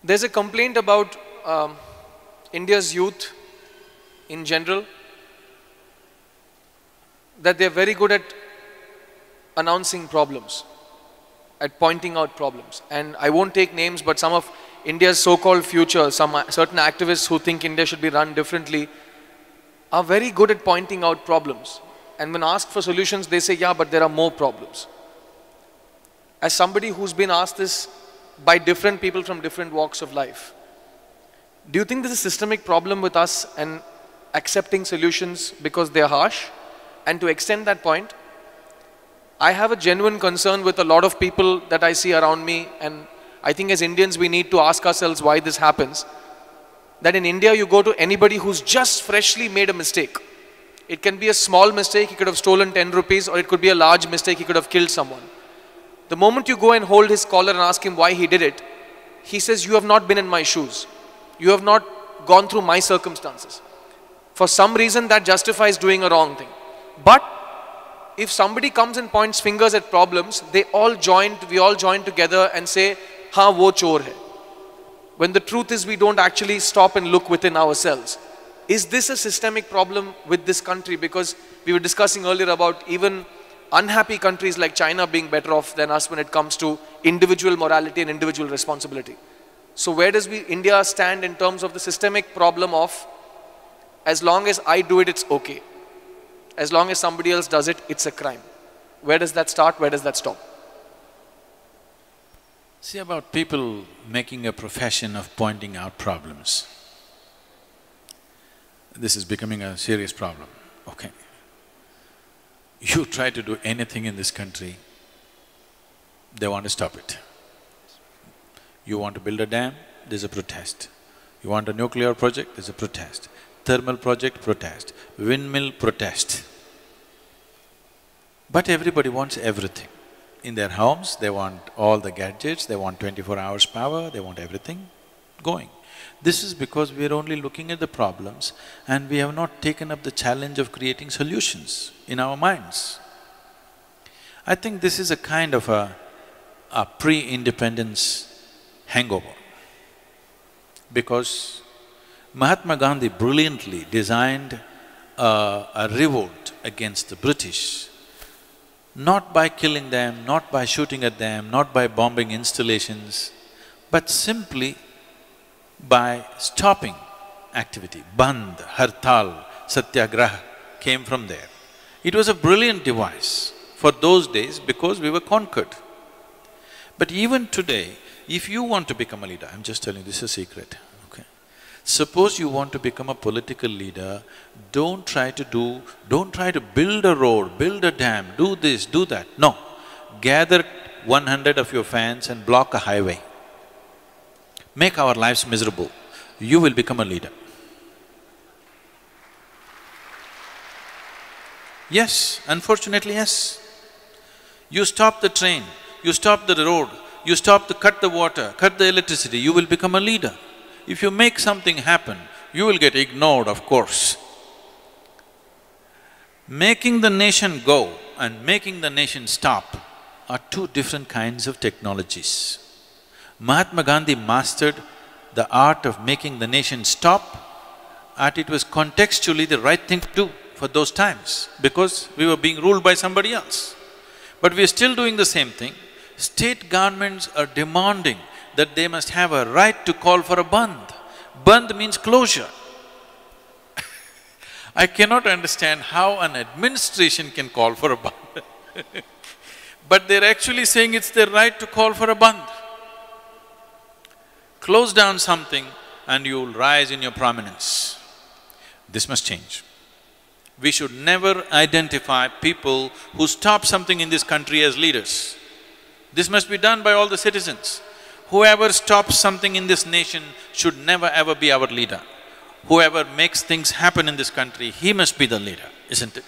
There's a complaint about India's youth in general, that they're very good at announcing problems, at pointing out problems. And I won't take names, but some of India's so-called future, some certain activists who think India should be run differently, are very good at pointing out problems. And when asked for solutions, they say, yeah, but there are more problems. As somebody who's been asked this by different people from different walks of life, do you think there's a systemic problem with us and accepting solutions because they're harsh? And to extend that point, I have a genuine concern with a lot of people that I see around me, and I think as Indians we need to ask ourselves why this happens. That in India you go to anybody who's just freshly made a mistake. It can be a small mistake, he could have stolen 10 rupees, or it could be a large mistake, he could have killed someone. The moment you go and hold his collar and ask him why he did it, he says, you have not been in my shoes. You have not gone through my circumstances. For some reason that justifies doing a wrong thing. But if somebody comes and points fingers at problems, we all join together and say, हाँ वो चोर है. When the truth is we don't actually stop and look within ourselves. Is this a systemic problem with this country? Because we were discussing earlier about even unhappy countries like China being better off than us when it comes to individual morality and individual responsibility. So where does India stand in terms of the systemic problem of, as long as I do it, it's okay. As long as somebody else does it, it's a crime. Where does that start? Where does that stop? See, about people making a profession of pointing out problems. This is becoming a serious problem, okay. You try to do anything in this country, they want to stop it. You want to build a dam, there's a protest. You want a nuclear project, there's a protest. Thermal project, protest. Windmill, protest. But everybody wants everything. In their homes, they want all the gadgets, they want 24 hours power, they want everything going. This is because we are only looking at the problems and we have not taken up the challenge of creating solutions in our minds. I think this is a kind of a pre-independence hangover, because Mahatma Gandhi brilliantly designed a revolt against the British, not by killing them, not by shooting at them, not by bombing installations, but simply by stopping activity. Bandh, Hartal, Satyagraha came from there. It was a brilliant device for those days because we were conquered. But even today, if you want to become a leader, I'm just telling you, this is a secret, okay? Suppose you want to become a political leader, don't try to build a road, build a dam, do this, do that. No. Gather 100 of your fans and block a highway. Make our lives miserable. You will become a leader. Yes, unfortunately, yes. You stop the train, you stop the road, you cut the water, cut the electricity, you will become a leader. If you make something happen, you will get ignored, of course. Making the nation go and making the nation stop are two different kinds of technologies. Mahatma Gandhi mastered the art of making the nation stop, and it was contextually the right thing to do for those times, because we were being ruled by somebody else. But we are still doing the same thing. State governments are demanding that they must have a right to call for a bandh. Bandh means closure. I cannot understand how an administration can call for a bandh but they're actually saying it's their right to call for a bandh. Close down something and you'll rise in your prominence. This must change. We should never identify people who stop something in this country as leaders. This must be done by all the citizens. Whoever stops something in this nation should never ever be our leader. Whoever makes things happen in this country, he must be the leader, isn't it?